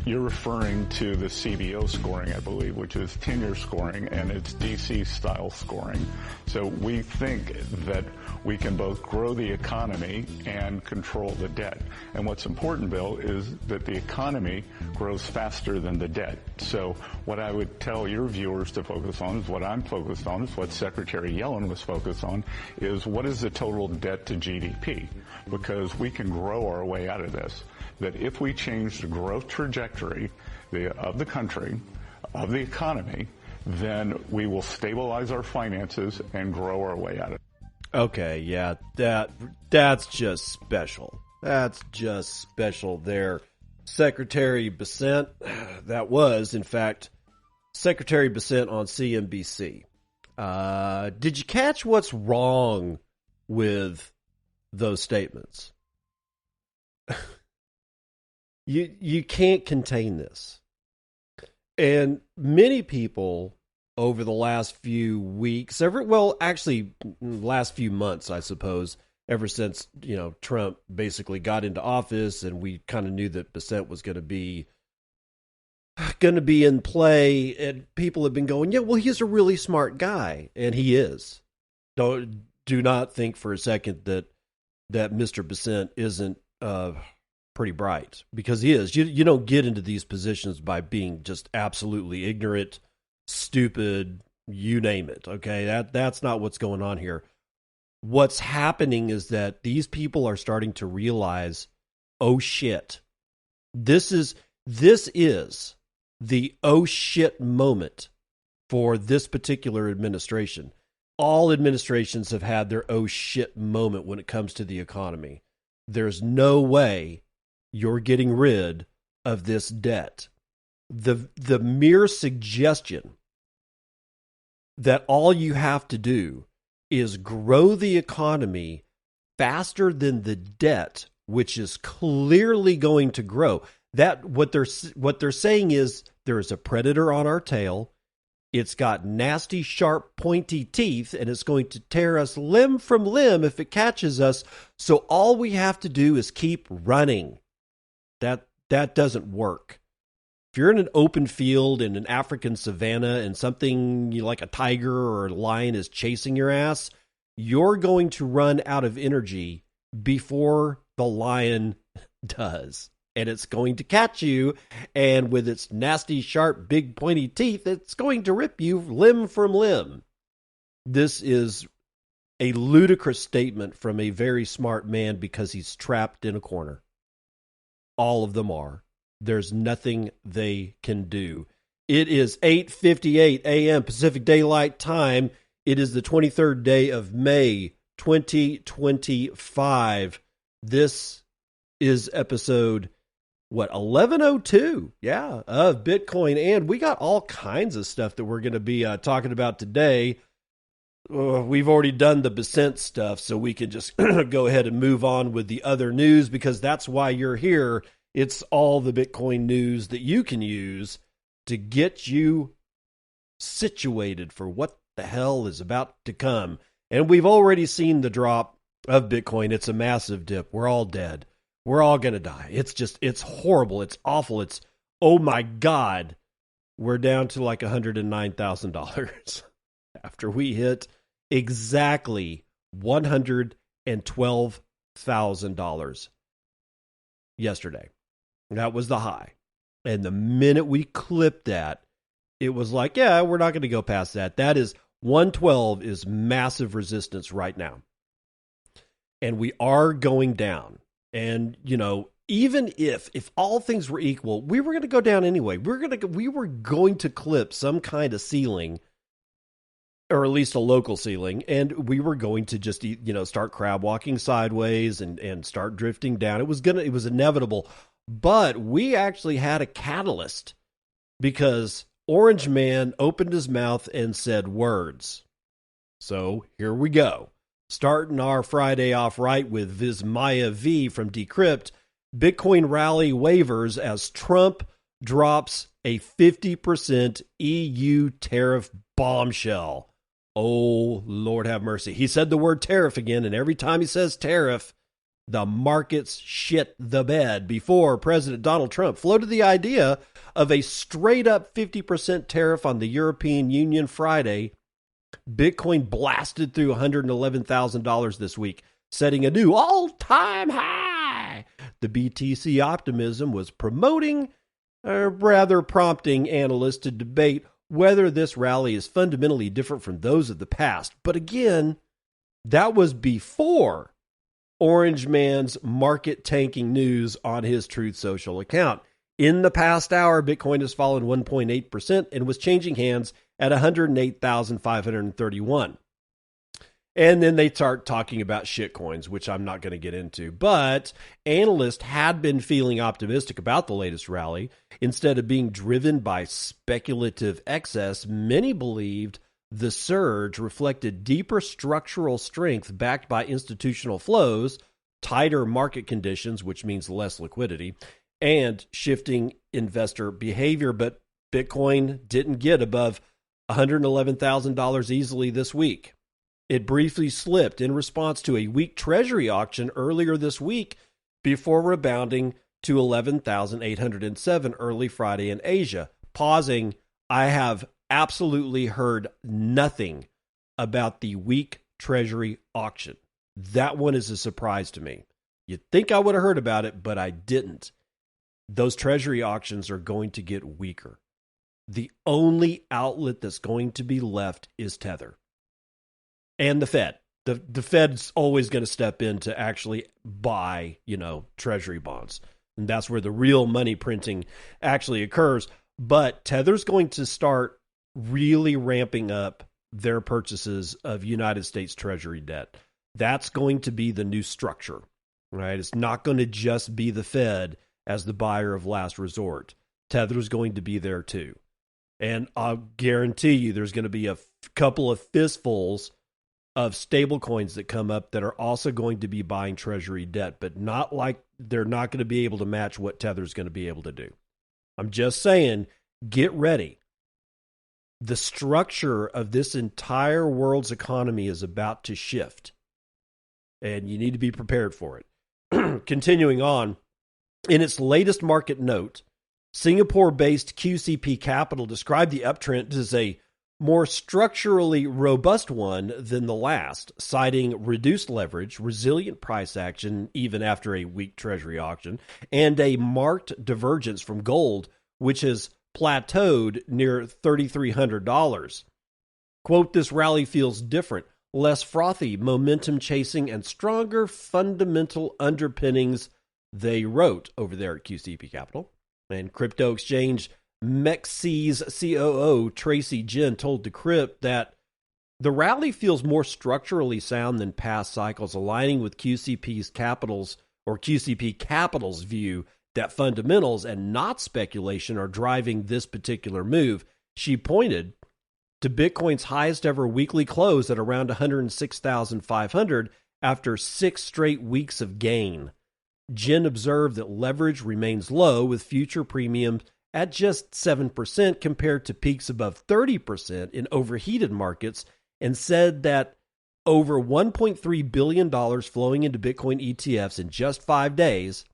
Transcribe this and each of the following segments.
You're referring to the CBO scoring, I believe, which is tenure scoring, and it's DC-style scoring. So we think that we can both grow the economy and control the debt. And what's important, Bill, is that the economy grows faster than the debt. So what I would tell your viewers to focus on is what I'm focused on, is what Secretary Yellen was focused on, is what is the total debt to GDP? Because we can grow our way out of this. That if we change the growth trajectory of the country, of the economy, then we will stabilize our finances and grow our way out of it. Okay, yeah, that's just special. That's just special there. Secretary Bessent, that was, in fact, Secretary Bessent on CNBC. Did you catch what's wrong with those statements? You can't contain this. And many people over the last few weeks, last few months, I suppose, ever since, Trump basically got into office and we kind of knew that Bessent was going to be in play, and people have been going, yeah, well, he's a really smart guy, and he is. Do not think for a second that Mr. Bessent isn't pretty bright, because he is. You don't get into these positions by being just absolutely ignorant, stupid, you name it. Okay, that's not what's going on here. What's happening is that these people are starting to realize, oh shit, this is the oh shit moment for this particular administration. All administrations have had their oh shit moment when it comes to the economy. There's no way you're getting rid of this debt. The mere suggestion that all you have to do is grow the economy faster than the debt, which is clearly going to grow. That what they're saying is there is a predator on our tail. It's got nasty, sharp, pointy teeth, and it's going to tear us limb from limb if it catches us. So all we have to do is keep running. That doesn't work. If you're in an open field in an African savanna and something like a tiger or a lion is chasing your ass, you're going to run out of energy before the lion does. And it's going to catch you, and with its nasty, sharp, big, pointy teeth, it's going to rip you limb from limb. This is a ludicrous statement from a very smart man because he's trapped in a corner. All of them are. There's nothing they can do. It is 8:58 a.m. Pacific Daylight Time. It is the 23rd day of May, 2025. This is episode 1102, of Bitcoin, and we got all kinds of stuff that we're going to be talking about today. We've already done the Bessent stuff, so we can just go ahead and move on with the other news, because that's why you're here. It's all the Bitcoin news that you can use to get you situated for what the hell is about to come. And we've already seen the drop of Bitcoin. It's a massive dip. We're all dead. We're all going to die. It's horrible. It's awful. It's, oh my God, we're down to like $109,000 after we hit exactly $112,000 yesterday. That was the high. And the minute we clipped that, it was like, yeah, we're not going to go past that. That is 112 is massive resistance right now. And we are going down. And, even if all things were equal, we were going to go down anyway. We were going to clip some kind of ceiling, or at least a local ceiling, and we were going to just, start crab walking sideways and start drifting down. It was inevitable. But we actually had a catalyst, because Orange Man opened his mouth and said words. So here we go. Starting our Friday off right with Vismaya V from Decrypt. Bitcoin rally wavers as Trump drops a 50% EU tariff bombshell. Oh, Lord have mercy. He said the word tariff again, and every time he says tariff, the markets shit the bed before President Donald Trump floated the idea of a straight-up 50% tariff on the European Union Friday. Bitcoin blasted through $111,000 this week, setting a new all-time high. The BTC optimism was prompting analysts to debate whether this rally is fundamentally different from those of the past. But again, that was before Orange Man's market tanking news on his Truth Social account. In the past hour, Bitcoin has fallen 1.8% and was changing hands at 108,531. And then they start talking about shitcoins, which I'm not going to get into. But analysts had been feeling optimistic about the latest rally. Instead of being driven by speculative excess, many believed the surge reflected deeper structural strength backed by institutional flows, tighter market conditions, which means less liquidity, and shifting investor behavior. But Bitcoin didn't get above $111,000 easily this week. It briefly slipped in response to a weak treasury auction earlier this week before rebounding to 11,807 early Friday in Asia. Pausing, I have absolutely heard nothing about the weak treasury auction. That one is a surprise to me. You'd think I would have heard about it, but I didn't. Those treasury auctions are going to get weaker. The only outlet that's going to be left is Tether. And the Fed. The Fed's always going to step in to actually buy, treasury bonds. And that's where the real money printing actually occurs. But Tether's going to start really ramping up their purchases of United States Treasury debt. That's going to be the new structure, right? It's not going to just be the Fed as the buyer of last resort. Tether's going to be there too. And I'll guarantee you there's going to be a couple of fistfuls of stablecoins that come up that are also going to be buying treasury debt, but not like they're not going to be able to match what Tether's going to be able to do. I'm just saying, get ready. The structure of this entire world's economy is about to shift, and you need to be prepared for it. Continuing on, in its latest market note, Singapore-based QCP Capital described the uptrend as a more structurally robust one than the last, citing reduced leverage, resilient price action even after a weak treasury auction, and a marked divergence from gold, which has plateaued near $3,300. Quote, this rally feels different, less frothy, momentum chasing, and stronger fundamental underpinnings, they wrote over there at QCP Capital. And crypto exchange Mex's COO Tracy Jin told Decrypt that the rally feels more structurally sound than past cycles, aligning with QCP Capital's view that fundamentals and not speculation are driving this particular move. She pointed to Bitcoin's highest ever weekly close at around 106,500 after 6 straight weeks of gain. Jin observed that leverage remains low, with future premiums at just 7% compared to peaks above 30% in overheated markets, and said that over $1.3 billion flowing into Bitcoin ETFs in just 5 days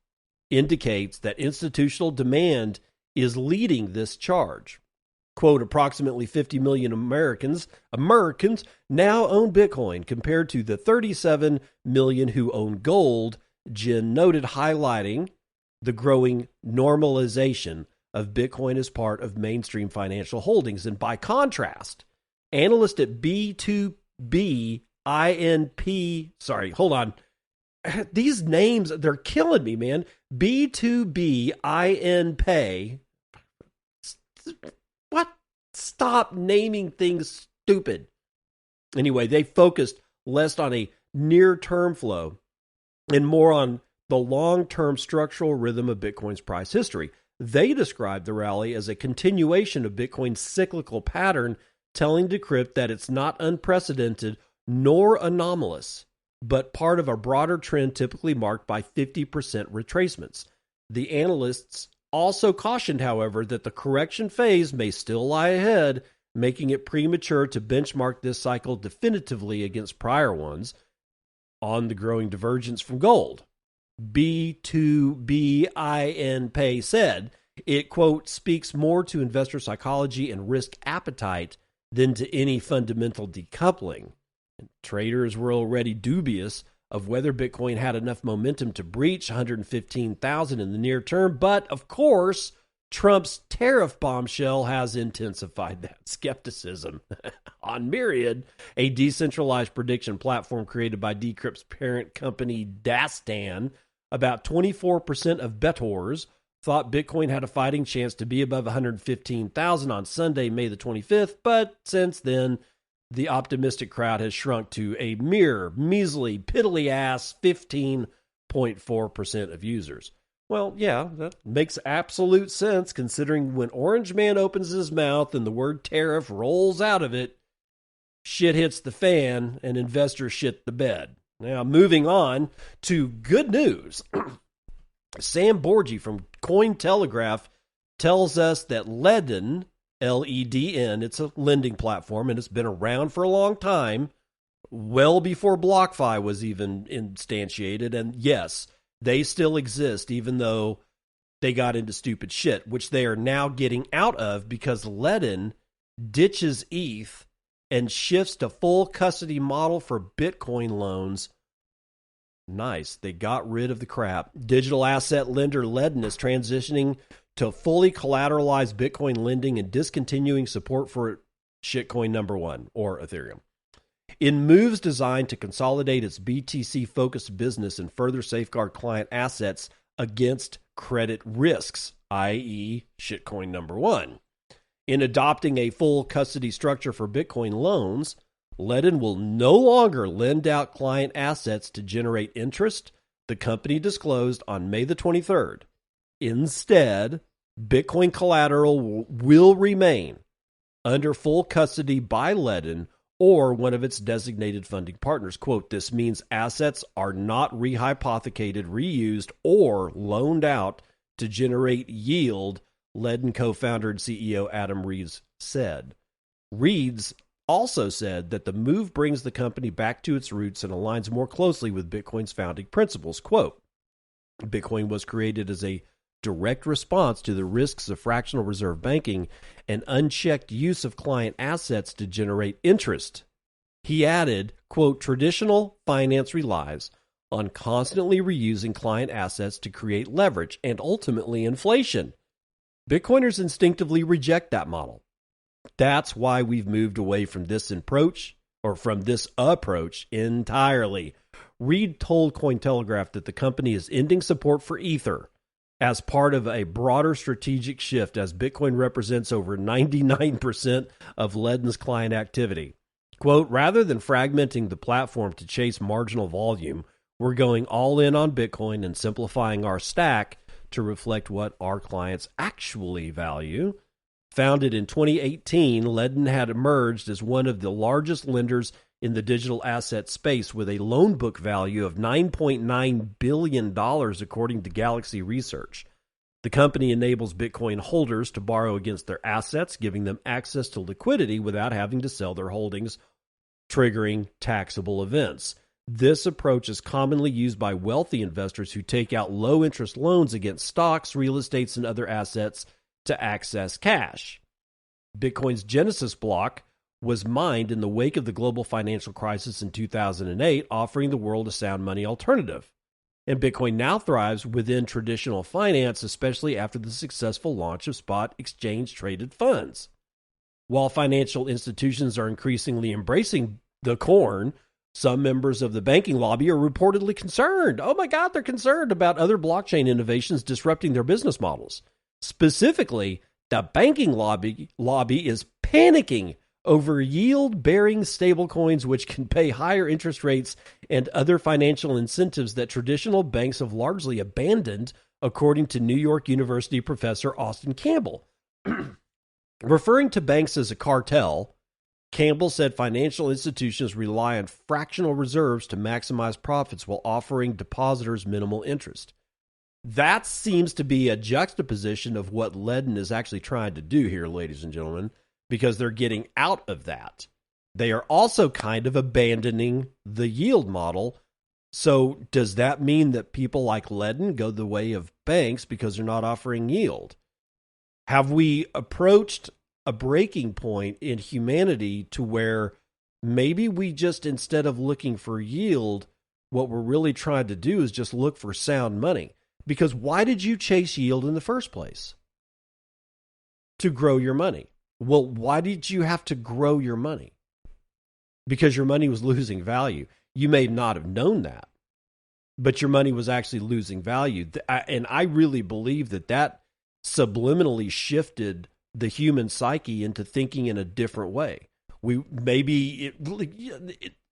indicates that institutional demand is leading this charge. Quote, approximately 50 million Americans now own Bitcoin compared to the 37 million who own gold, Jin noted, highlighting the growing normalization of Bitcoin as part of mainstream financial holdings. And by contrast, analysts at B2B INP, sorry, hold on. These names, they're killing me, man. B2B INP. What? Stop naming things stupid. Anyway, they focused less on a near-term flow and more on the long-term structural rhythm of Bitcoin's price history. They described the rally as a continuation of Bitcoin's cyclical pattern, telling Decrypt that it's not unprecedented nor anomalous, but part of a broader trend typically marked by 50% retracements. The analysts also cautioned, however, that the correction phase may still lie ahead, making it premature to benchmark this cycle definitively against prior ones on the growing divergence from gold. B2BIN Pay said it, quote, speaks more to investor psychology and risk appetite than to any fundamental decoupling. And traders were already dubious of whether Bitcoin had enough momentum to breach 115,000 in the near term, but of course, Trump's tariff bombshell has intensified that skepticism. On Myriad, a decentralized prediction platform created by Decrypt's parent company Dastan, about 24% of bettors thought Bitcoin had a fighting chance to be above 115,000 on Sunday, May the 25th, but since then, the optimistic crowd has shrunk to a mere, measly, piddly-ass 15.4% of users. Well, yeah, that makes absolute sense considering when Orange Man opens his mouth and the word tariff rolls out of it, shit hits the fan and investors shit the bed. Now, moving on to good news. Sam Borgi from Cointelegraph tells us that Ledn, Ledn, it's a lending platform and it's been around for a long time, well before BlockFi was even instantiated. And yes, they still exist even though they got into stupid shit, which they are now getting out of because Ledn ditches ETH and shifts to full custody model for Bitcoin loans. Nice. They got rid of the crap. Digital asset lender Ledn is transitioning to fully collateralized Bitcoin lending and discontinuing support for shitcoin number one, or Ethereum, in moves designed to consolidate its BTC-focused business and further safeguard client assets against credit risks, i.e. shitcoin number one. In adopting a full custody structure for Bitcoin loans, Ledn will no longer lend out client assets to generate interest, the company disclosed on May the 23rd. Instead, Bitcoin collateral will remain under full custody by Ledn or one of its designated funding partners. Quote, this means assets are not rehypothecated, reused, or loaned out to generate yield, Ledn co-founder and CEO Adam Rees said. Rees also said that the move brings the company back to its roots and aligns more closely with Bitcoin's founding principles. Quote, Bitcoin was created as a direct response to the risks of fractional reserve banking and unchecked use of client assets to generate interest. He added, quote, traditional finance relies on constantly reusing client assets to create leverage and ultimately inflation. Bitcoiners instinctively reject that model. That's why we've moved away from this approach entirely. Reed told Cointelegraph that the company is ending support for Ether as part of a broader strategic shift as Bitcoin represents over 99% of Ledn's client activity. Quote, rather than fragmenting the platform to chase marginal volume, we're going all in on Bitcoin and simplifying our stack to reflect what our clients actually value. Founded in 2018, Ledn had emerged as one of the largest lenders in the digital asset space with a loan book value of $9.9 billion, according to Galaxy Research. The company enables Bitcoin holders to borrow against their assets, giving them access to liquidity without having to sell their holdings, triggering taxable events. This approach is commonly used by wealthy investors who take out low-interest loans against stocks, real estates, and other assets to access cash. Bitcoin's Genesis block was mined in the wake of the global financial crisis in 2008, offering the world a sound money alternative. And Bitcoin now thrives within traditional finance, especially after the successful launch of spot exchange-traded funds. While financial institutions are increasingly embracing the coin, some members of the banking lobby are reportedly concerned. Oh my God, they're concerned about other blockchain innovations disrupting their business models. Specifically, the banking lobby is panicking over yield-bearing stablecoins which can pay higher interest rates and other financial incentives that traditional banks have largely abandoned, according to New York University professor Austin Campbell. Referring to banks as a cartel, Campbell said financial institutions rely on fractional reserves to maximize profits while offering depositors minimal interest. That seems to be a juxtaposition of what Ledn is actually trying to do here, ladies and gentlemen, because they're getting out of that. They are also kind of abandoning the yield model So does that mean that people like Ledn go the way of banks because they're not offering yield? Have we approached a breaking point in humanity to where maybe we just, instead of looking for yield, what we're really trying to do is just look for sound money? Because why did you chase yield in the first place? To grow your money. Well, why did you have to grow your money? Because your money was losing value. You may not have known that, but your money was actually losing value. And I really believe that subliminally shifted the human psyche into thinking in a different way.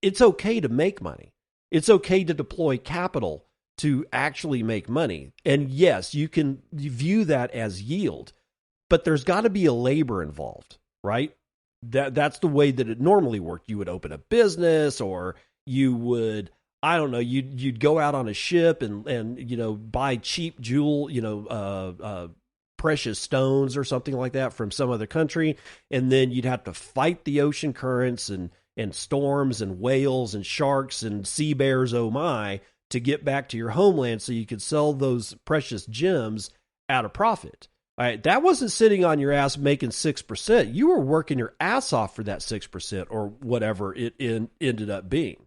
It's okay to make money. It's okay to deploy capital to actually make money. And yes, you can view that as yield, but there's got to be a labor involved, right? That's the way that it normally worked. You would open a business, or you would, I don't know, you'd go out on a ship and buy cheap precious stones or something like that from some other country, and then you'd have to fight the ocean currents and storms and whales and sharks and sea bears, oh my, to get back to your homeland so you could sell those precious gems at a profit. All right, that wasn't sitting on your ass making 6%. You were working your ass off for that 6% or whatever it ended up being.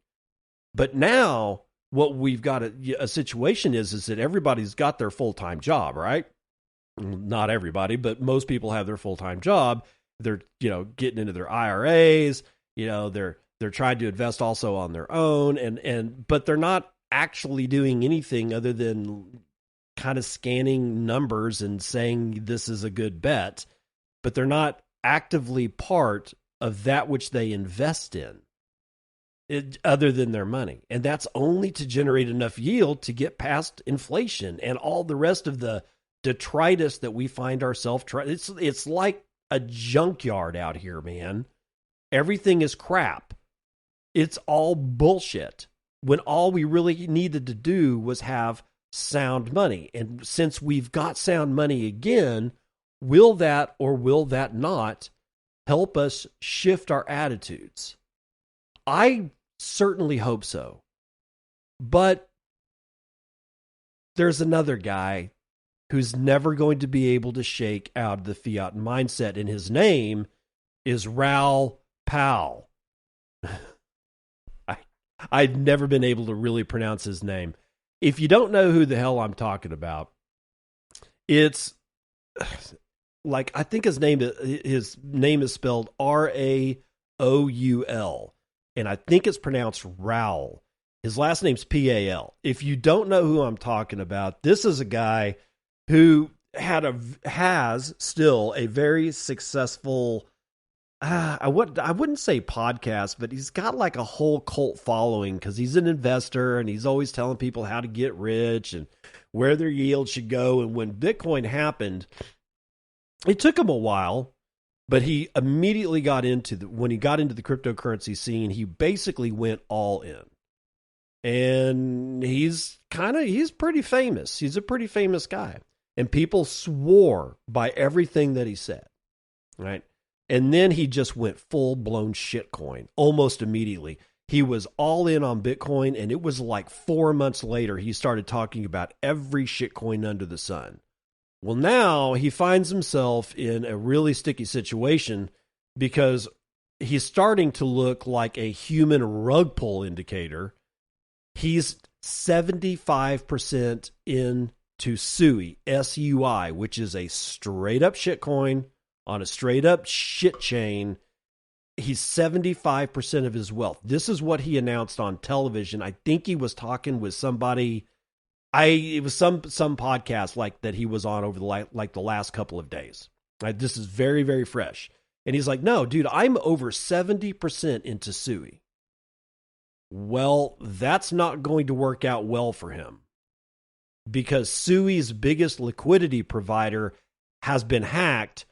But now what we've got a situation is that everybody's got their full-time job, right? Not everybody, but most people have their full-time job. They're, getting into their IRAs, they're trying to invest also on their own, but they're not actually doing anything other than kind of scanning numbers and saying this is a good bet, but they're not actively part of that which they invest in, other than their money. And that's only to generate enough yield to get past inflation and all the rest of the detritus that we find ourselves trying. It's like a junkyard out here, man. Everything is crap. It's all bullshit, when all we really needed to do was have sound money. And since we've got sound money again, will that or will that not help us shift our attitudes? I certainly hope so. But there's another guy who's never going to be able to shake out of the fiat mindset, and his name is Raoul. I've never been able to really pronounce his name. If you don't know who the hell I'm talking about, it's like, I think his name is spelled Raoul, and I think it's pronounced Raoul. His last name's Pal. If you don't know who I'm talking about, this is a guy who has still a very successful, I wouldn't say podcast, but he's got like a whole cult following because he's an investor and he's always telling people how to get rich and where their yield should go. And when Bitcoin happened, it took him a while, but he immediately when he got into the cryptocurrency scene, he basically went all in. And he's pretty famous. He's a pretty famous guy. And people swore by everything that he said, right? And then he just went full-blown shitcoin almost immediately. He was all in on Bitcoin, and it was like 4 months later, he started talking about every shitcoin under the sun. Well, now he finds himself in a really sticky situation because he's starting to look like a human rug pull indicator. He's 75% into SUI, SUI, which is a straight-up shitcoin on a straight-up shit chain. He's 75% of his wealth. This is what he announced on television. I think he was talking with somebody. It was some podcast like that he was on over the last couple of days. Right? This is very, very fresh. And he's like, no, dude, I'm over 70% into SUI. Well, that's not going to work out well for him because SUI's biggest liquidity provider has been hacked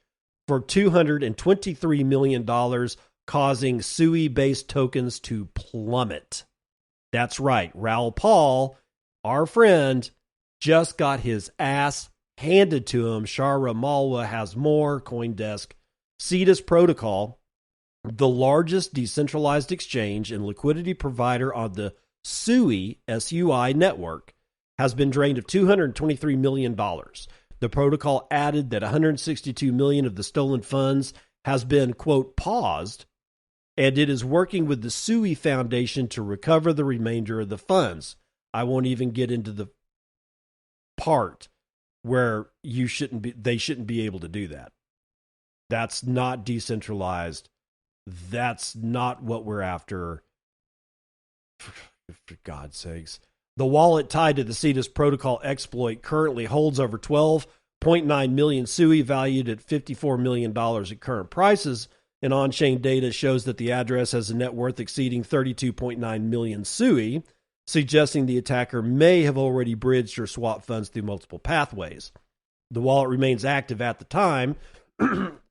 for $223 million, causing SUI-based tokens to plummet. That's right. Raoul Pal, our friend, just got his ass handed to him. Shara Malwa has more. CoinDesk. Cetus Protocol, the largest decentralized exchange and liquidity provider on the SUI, SUI network has been drained of $223 million. The protocol added that $162 million of the stolen funds has been, quote, paused, and it is working with the SUI Foundation to recover the remainder of the funds. I won't even get into the part where they shouldn't be able to do that. That's not decentralized. That's not what we're after. For God's sakes. The wallet tied to the Cetus protocol exploit currently holds over 12.9 million SUI, valued at $54 million at current prices. And on-chain data shows that the address has a net worth exceeding 32.9 million SUI, suggesting the attacker may have already bridged or swapped funds through multiple pathways. The wallet remains active at the time,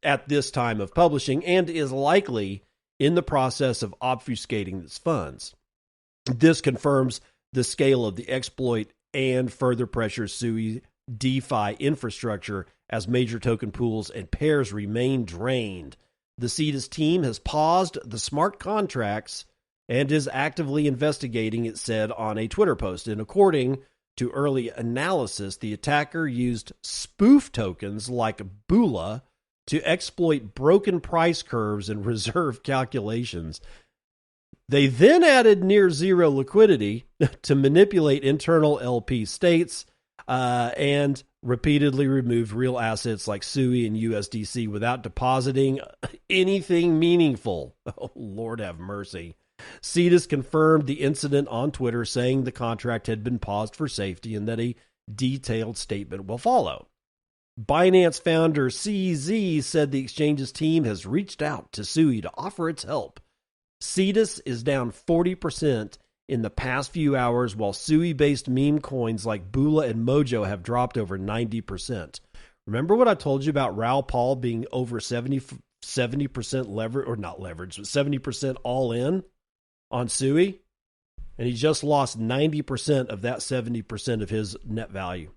at this time of publishing, and is likely in the process of obfuscating its funds. This confirms the scale of the exploit and further pressures SUI DeFi infrastructure as major token pools and pairs remain drained. The Cetus team has paused the smart contracts and is actively investigating, it said on a Twitter post. And according to early analysis, the attacker used spoof tokens like Bula to exploit broken price curves and reserve calculations. They then added near zero liquidity to manipulate internal LP states and repeatedly removed real assets like SUI and USDC without depositing anything meaningful. Oh, Lord have mercy. Cetus confirmed the incident on Twitter, saying the contract had been paused for safety and that a detailed statement will follow. Binance founder CZ said the exchange's team has reached out to SUI to offer its help. Cetus is down 40% in the past few hours, while SUI-based meme coins like Bula and Mojo have dropped over 90%. Remember what I told you about Raoul Paul being over 70% leverage, or not leverage, but 70% all in on SUI? And he just lost 90% of that 70% of his net value.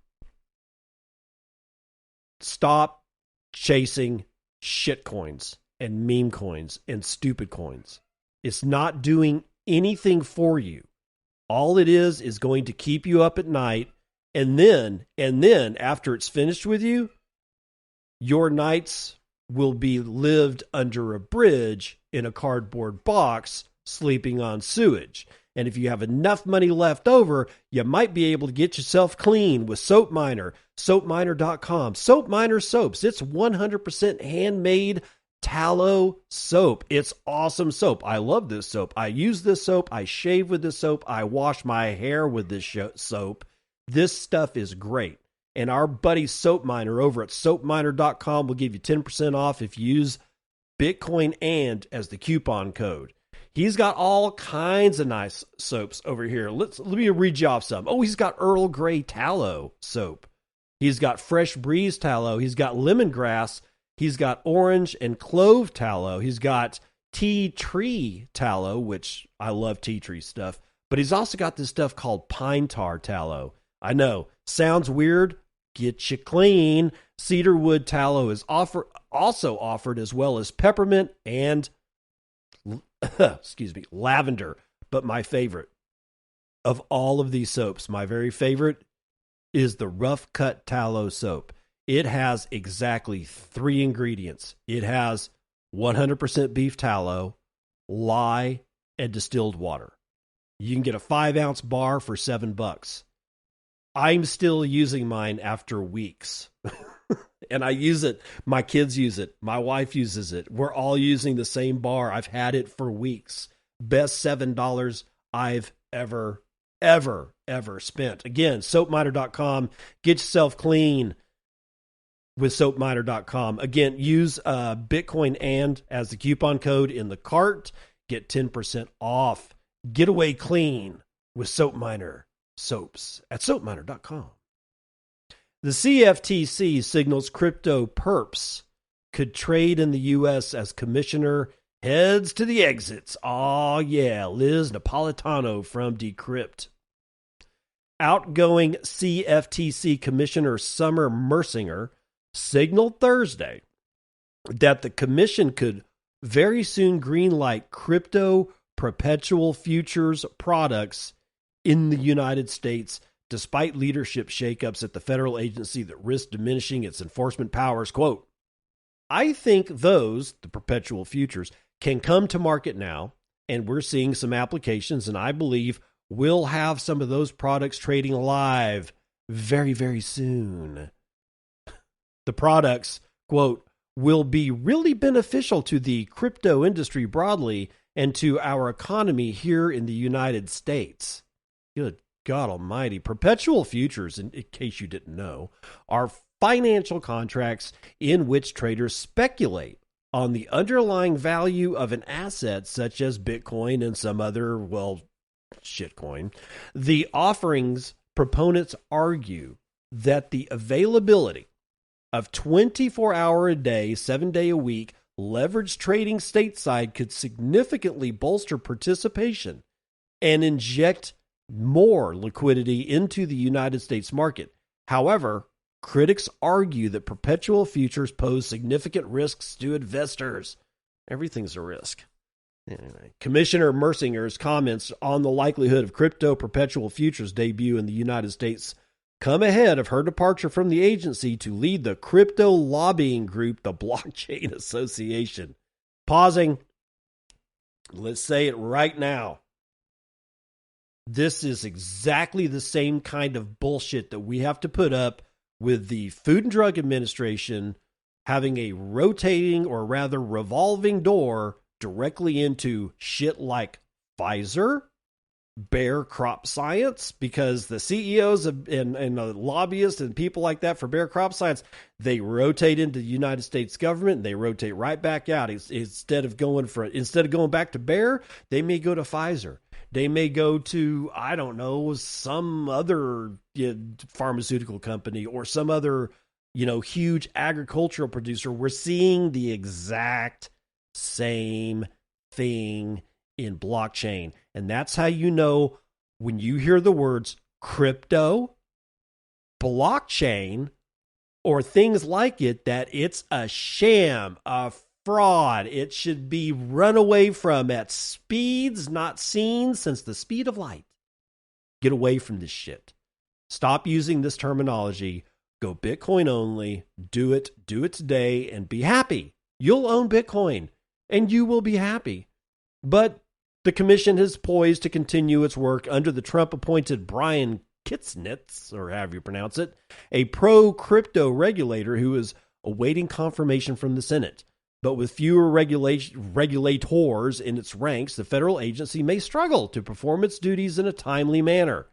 Stop chasing shit coins and meme coins and stupid coins. It's not doing anything for you. All it is going to keep you up at night, and then after it's finished with you, your nights will be lived under a bridge in a cardboard box, sleeping on sewage. And if you have enough money left over, you might be able to get yourself clean with SoapMiner, SoapMiner.com. SoapMiner soaps. It's 100% handmade tallow soap. It's awesome soap. I love this soap. I use this soap. I shave with this soap. I wash my hair with this soap. This stuff is great. And our buddy SoapMiner over at SoapMiner.com will give you 10% off if you use Bitcoin and as the coupon code. He's got all kinds of nice soaps over here. Let me read you off some. Oh, he's got Earl Grey tallow soap. He's got Fresh Breeze tallow. He's got lemongrass. He's got orange and clove tallow. He's got tea tree tallow, which I love tea tree stuff. But he's also got this stuff called pine tar tallow. I know, sounds weird. Get you clean. Cedarwood tallow is also offered, as well as peppermint and lavender. But my favorite of all of these soaps, my very favorite, is the Rough Cut Tallow soap. It has exactly 3 ingredients. It has 100% beef tallow, lye, and distilled water. You can get a 5-ounce bar for $7. I'm still using mine after weeks. And I use it. My kids use it. My wife uses it. We're all using the same bar. I've had it for weeks. Best $7 I've ever spent. Again, SoapMiner.com. Get yourself clean with SoapMiner.com. Again, use Bitcoin and as the coupon code in the cart. Get 10% off. Get away clean with SoapMiner soaps at SoapMiner.com. The CFTC signals crypto perps could trade in the U.S. as commissioner heads to the exits. Oh, yeah, Liz Napolitano from Decrypt. Outgoing CFTC Commissioner Summer Mersinger signaled Thursday that the commission could very soon greenlight crypto perpetual futures products in the United States, despite leadership shakeups at the federal agency that risk diminishing its enforcement powers. Quote, I think those, the perpetual futures, can come to market now, and we're seeing some applications, and I believe we'll have some of those products trading live very, very soon. The products, quote, will be really beneficial to the crypto industry broadly and to our economy here in the United States. Good God almighty. Perpetual futures, in case you didn't know, are financial contracts in which traders speculate on the underlying value of an asset such as Bitcoin and some other, well, shitcoin. The offerings proponents argue that the availability of 24-hour-a-day, 7-day-a-week leveraged trading stateside could significantly bolster participation and inject more liquidity into the United States market. However, critics argue that perpetual futures pose significant risks to investors. Everything's a risk. Anyway, Commissioner Mercinger's comments on the likelihood of crypto perpetual futures debut in the United States come ahead of her departure from the agency to lead the crypto lobbying group, the Blockchain Association. Pausing. Let's say it right now. This is exactly the same kind of bullshit that we have to put up with the Food and Drug Administration having a rotating, or rather revolving door directly into shit like Pfizer, Bayer Crop Science, because the CEOs and the lobbyists and people like that for Bayer Crop Science, they rotate into the United States government and they rotate right back out. Instead of going back to Bayer, they may go to Pfizer. They may go to, I don't know, some other pharmaceutical company or some other, huge agricultural producer. We're seeing the exact same thing in blockchain. And that's how you know when you hear the words crypto, blockchain, or things like it, that it's a sham, a fraud. It should be run away from at speeds not seen since the speed of light. Get away from this shit. Stop using this terminology. Go Bitcoin only. Do it today and be happy. You'll own Bitcoin and you will be happy. But the commission is poised to continue its work under the Trump-appointed Brian Kitsnitz, or however you pronounce it, a pro-crypto regulator who is awaiting confirmation from the Senate. But with fewer regulators in its ranks, the federal agency may struggle to perform its duties in a timely manner.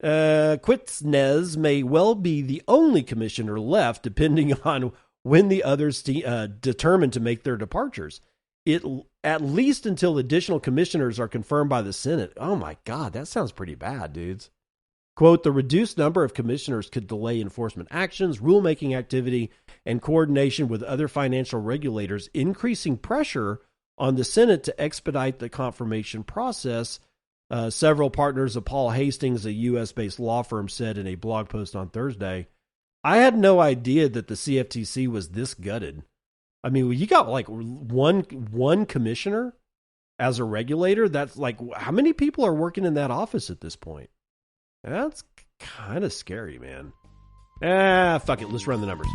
Kitsnitz may well be the only commissioner left, depending on when the others determine to make their departures. At least until additional commissioners are confirmed by the Senate. Oh my God, that sounds pretty bad, dudes. Quote, the reduced number of commissioners could delay enforcement actions, rulemaking activity, and coordination with other financial regulators, increasing pressure on the Senate to expedite the confirmation process. Several partners of Paul Hastings, a U.S.-based law firm, said in a blog post on Thursday. I had no idea that the CFTC was this gutted. I mean, you got like one commissioner as a regulator. That's like, how many people are working in that office at this point? That's kind of scary, man. Fuck it. Let's run the numbers.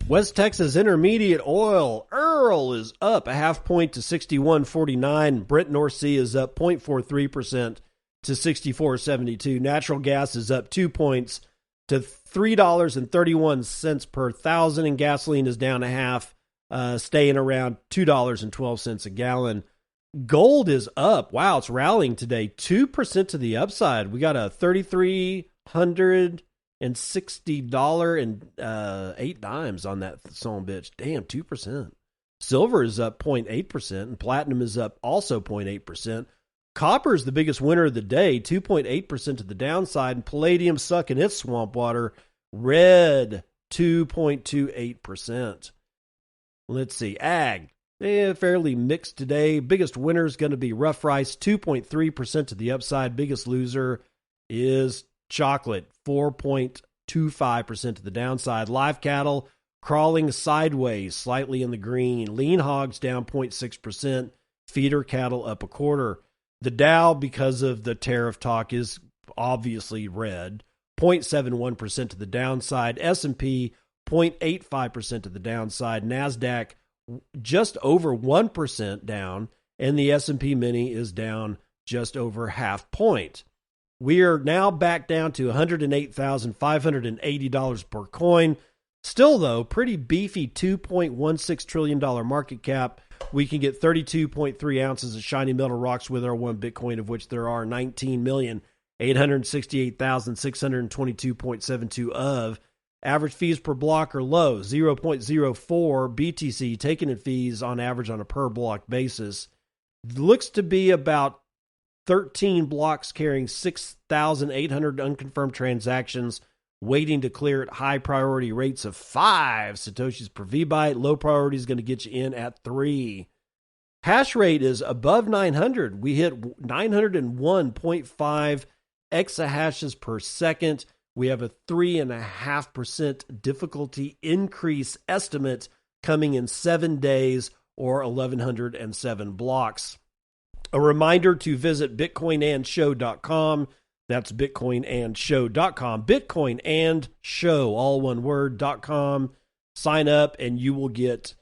West Texas Intermediate Oil, Earl, is up a half point to 61.49. Brent North Sea is up 0.43% to 64.72. Natural gas is up 2 points to $3.31 per thousand, and gasoline is down a half, staying around $2.12 a gallon. Gold is up. Wow, it's rallying today, 2% to the upside. We got a $3,360 and 8 dimes on that son bitch. Damn, 2%. Silver is up 0.8%, and platinum is up also 0.8%. Copper is the biggest winner of the day, 2.8% to the downside, and palladium sucking its swamp water, red, 2.28%. Let's see, ag, fairly mixed today. Biggest winner is going to be rough rice, 2.3% to the upside. Biggest loser is chocolate, 4.8% 0.25% to the downside. Live cattle crawling sideways, slightly in the green. Lean hogs down 0.6%. Feeder cattle up a quarter. The Dow, because of the tariff talk, is obviously red. 0.71% to the downside. S&P 0.85% to the downside. NASDAQ just over 1% down, and the S&P Mini is down just over half point. We are now back down to $108,580 per coin. Still, though, pretty beefy $2.16 trillion market cap. We can get 32.3 ounces of shiny metal rocks with our one Bitcoin, of which there are 19,868,622.72 of. Average fees per block are low, 0.04 BTC taken in fees on average on a per block basis. Looks to be about 13 blocks carrying 6,800 unconfirmed transactions waiting to clear at high priority rates of 5 Satoshis per VByte. Low priority is going to get you in at 3. Hash rate is above 900. We hit 901.5 exahashes per second. We have a 3.5% difficulty increase estimate coming in 7 days or 1,107 blocks. A reminder to visit bitcoinandshow.com. That's bitcoinandshow.com. Bitcoin and show, all one word, .com. Sign up and you will get,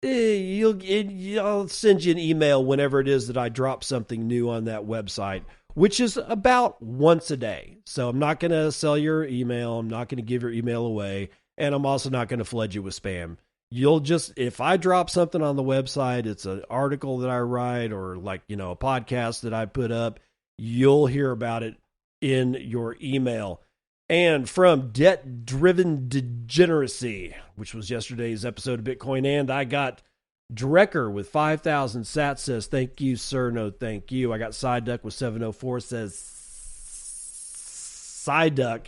I'll send you an email whenever it is that I drop something new on that website, which is about once a day. So I'm not going to sell your email. I'm not going to give your email away. And I'm also not going to flood you with spam. You'll just, if I drop something on the website, it's an article that I write or a podcast that I put up, you'll hear about it in your email. And from Debt-Driven Degeneracy, which was yesterday's episode of Bitcoin, and I got Drecker with 5,000 sats says, thank you, sir, no thank you. I got Sideduck with 704 says, Sideduck.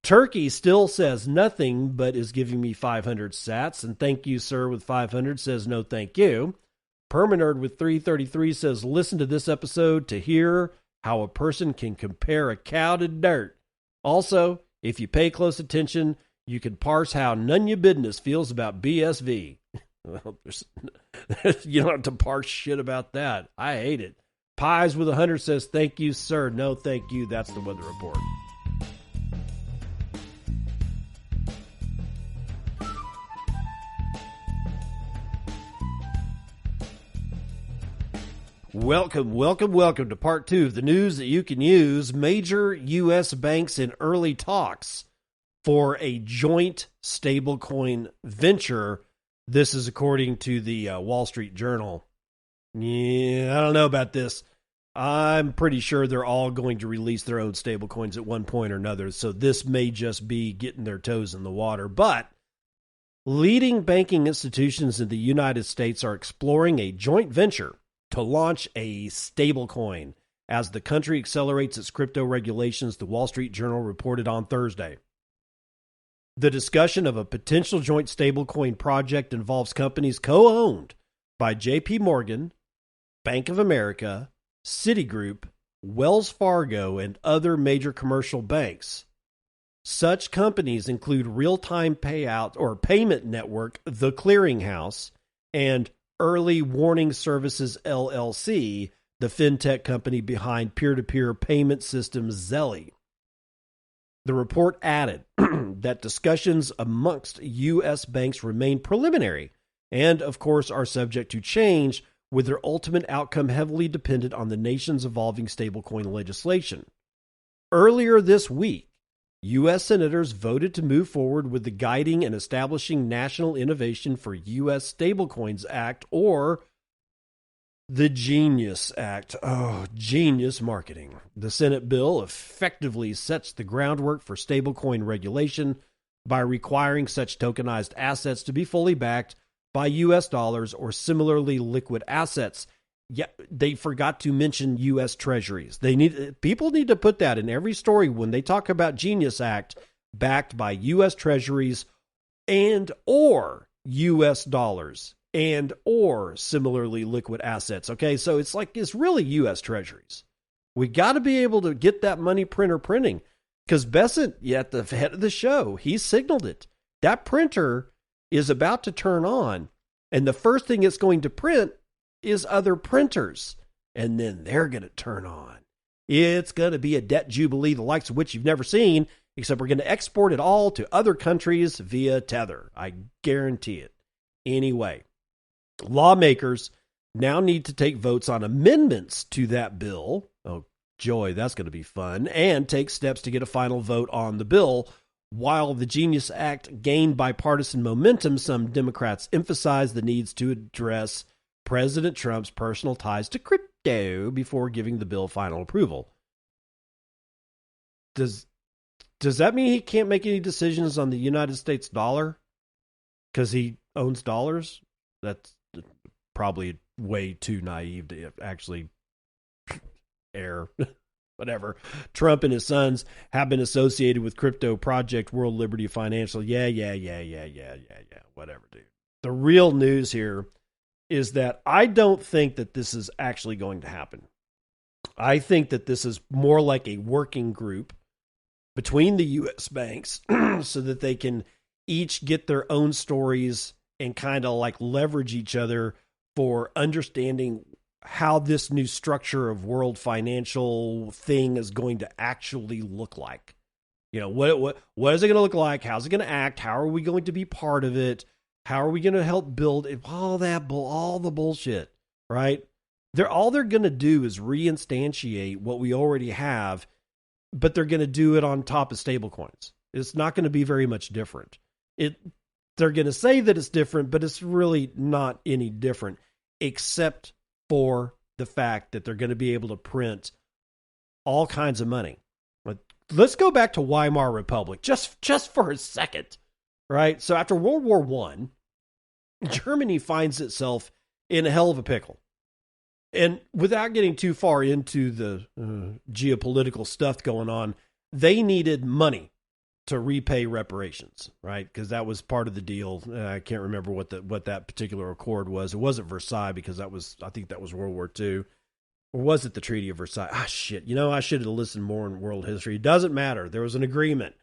Turkey still says nothing, but is giving me 500 sats. And thank you, sir, with 500 says no thank you. Permanerd with 333 says, listen to this episode to hear how a person can compare a cow to dirt. Also, if you pay close attention, you can parse how NunyaBidness feels about BSV. Well, you don't have to parse shit about that. I hate it. Pies with 100 says, thank you, sir. No, thank you. That's the weather report. Welcome to part 2 of the news that you can use. Major U.S. banks in early talks for a joint stablecoin venture. This is according to the Wall Street Journal. Yeah, I don't know about this. I'm pretty sure they're all going to release their own stablecoins at one point or another, so this may just be getting their toes in the water. But leading banking institutions in the United States are exploring a joint venture to launch a stablecoin as the country accelerates its crypto regulations, the Wall Street Journal reported on Thursday. The discussion of a potential joint stablecoin project involves companies co-owned by J.P. Morgan, Bank of America, Citigroup, Wells Fargo, and other major commercial banks. Such companies include real-time payout or payment network, The Clearinghouse, and Early Warning Services LLC, the fintech company behind peer-to-peer payment system Zelle. The report added that discussions amongst U.S. banks remain preliminary and, of course, are subject to change, with their ultimate outcome heavily dependent on the nation's evolving stablecoin legislation. Earlier this week, U.S. senators voted to move forward with the Guiding and Establishing National Innovation for U.S. Stablecoins Act, or the Genius Act. Oh, genius marketing. The Senate bill effectively sets the groundwork for stablecoin regulation by requiring such tokenized assets to be fully backed by U.S. dollars or similarly liquid assets. Yeah, they forgot to mention U.S. Treasuries. People need to put that in every story when they talk about Genius Act, backed by U.S. Treasuries and or U.S. dollars and or similarly liquid assets. Okay, so it's really U.S. Treasuries. We got to be able to get that money printer printing, Because Bessent, at the head of the show, he signaled it. That printer is about to turn on, and the first thing it's going to print is other printers, and then they're going to turn on. It's going to be a debt jubilee, the likes of which you've never seen, except we're going to export it all to other countries via Tether. I guarantee it. Anyway, lawmakers now need to take votes on amendments to that bill. Oh, joy, that's going to be fun. And take steps to get a final vote on the bill. While the Genius Act gained bipartisan momentum, some Democrats emphasized the needs to address President Trump's personal ties to crypto before giving the bill final approval. Does that mean he can't make any decisions on the United States dollar because he owns dollars? That's probably way too naive to actually air. Whatever. Trump and his sons have been associated with crypto project World Liberty Financial. Yeah. Whatever, dude. The real news here is that I don't think that this is actually going to happen. I think that this is more like a working group between the U.S. banks so that they can each get their own stories and kind of like leverage each other for understanding how this new structure of world financial thing is going to actually look like. You know, what is it going to look like? How's it going to act? How are we going to be part of it? How are we going to help build it? All the bullshit, right? All they're going to do is reinstantiate what we already have, but they're going to do it on top of stablecoins. It's not going to be very much different. They're going to say that it's different, but it's really not any different, except for the fact that they're going to be able to print all kinds of money. But let's go back to Weimar Republic just for a second, right? So after World War I, Germany finds itself in a hell of a pickle. And without getting too far into the geopolitical stuff going on, they needed money to repay reparations, right? Because that was part of the deal. I can't remember what that particular accord was. It wasn't Versailles because I think that was World War II. Or was it the Treaty of Versailles? Ah, shit. You know, I should have listened more in world history. It doesn't matter. There was an agreement.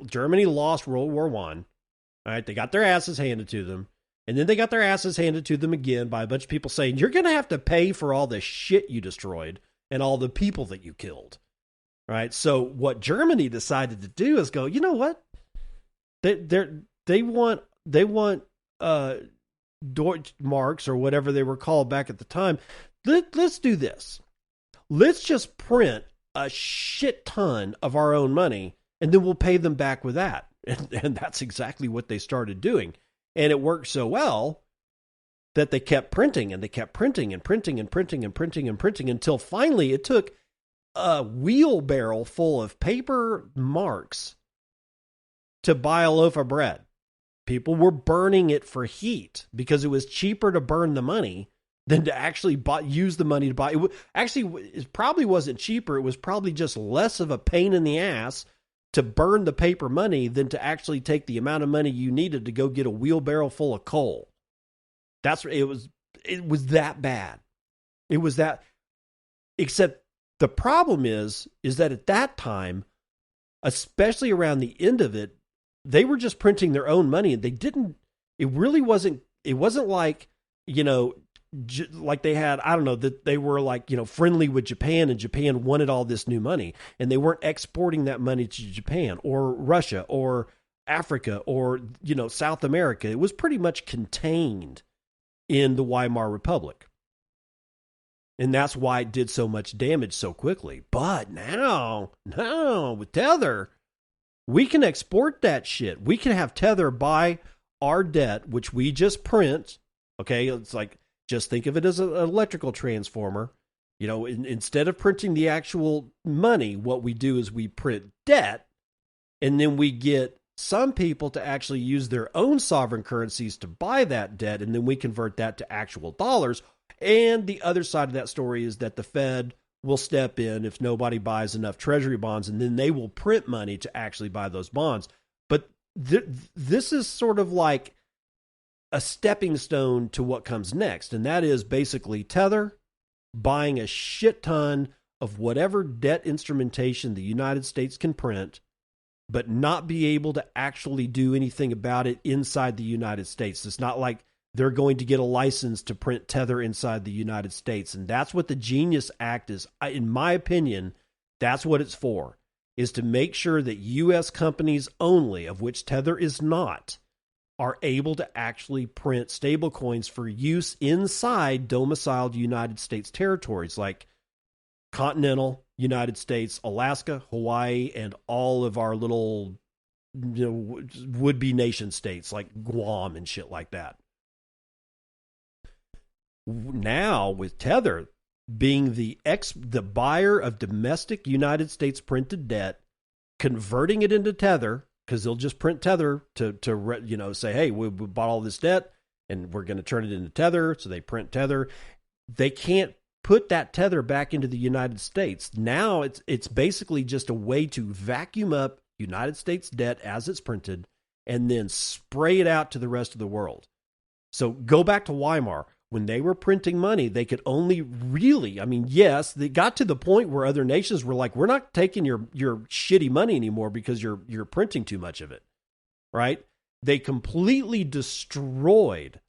Germany lost World War I. All right, they got their asses handed to them. And then they got their asses handed to them again by a bunch of people saying, you're going to have to pay for all the shit you destroyed and all the people that you killed. Right. So what Germany decided to do is go, you know what? They want Deutschmarks or whatever they were called back at the time. Let's do this. Let's just print a shit ton of our own money and then we'll pay them back with that. And that's exactly what they started doing. And it worked so well that they kept printing and they kept printing and printing and printing and printing and printing until finally it took a wheelbarrow full of paper marks to buy a loaf of bread. People were burning it for heat because it was cheaper to burn the money than to actually use the money to buy. It probably wasn't cheaper. It was probably just less of a pain in the ass to burn the paper money than to actually take the amount of money you needed to go get a wheelbarrow full of coal. It was that bad. It was that, except the problem is that at that time, especially around the end of it, they were just printing their own money and it wasn't like, you know, like they had, I don't know, that they were like, you know, friendly with Japan and Japan wanted all this new money and they weren't exporting that money to Japan or Russia or Africa or, you know, South America. It was pretty much contained in the Weimar Republic. And that's why it did so much damage so quickly. But now with Tether, we can export that shit. We can have Tether buy our debt, which we just print. Okay, it's like, just think of it as an electrical transformer. You know, instead of printing the actual money, what we do is we print debt, and then we get some people to actually use their own sovereign currencies to buy that debt, and then we convert that to actual dollars. And the other side of that story is that the Fed will step in if nobody buys enough treasury bonds, and then they will print money to actually buy those bonds. But this is sort of like a stepping stone to what comes next, and that is basically Tether buying a shit ton of whatever debt instrumentation the United States can print, but not be able to actually do anything about it inside the United States. It's not like they're going to get a license to print Tether inside the United States. And that's what the Genius Act is. In my opinion, that's what it's for, is to make sure that U.S. companies only, of which Tether is not, are able to actually print stablecoins for use inside domiciled United States territories like continental United States, Alaska, Hawaii, and all of our little would-be nation states like Guam and shit like that. Now, with Tether being the buyer of domestic United States printed debt, converting it into Tether, because they'll just print Tether to say, hey, we bought all this debt and we're going to turn it into Tether. So they print Tether. They can't put that Tether back into the United States. Now it's basically just a way to vacuum up United States debt as it's printed and then spray it out to the rest of the world. So go back to Weimar. When they were printing money, they could only really, yes, they got to the point where other nations were like, we're not taking your shitty money anymore because you're printing too much of it, right? They completely destroyed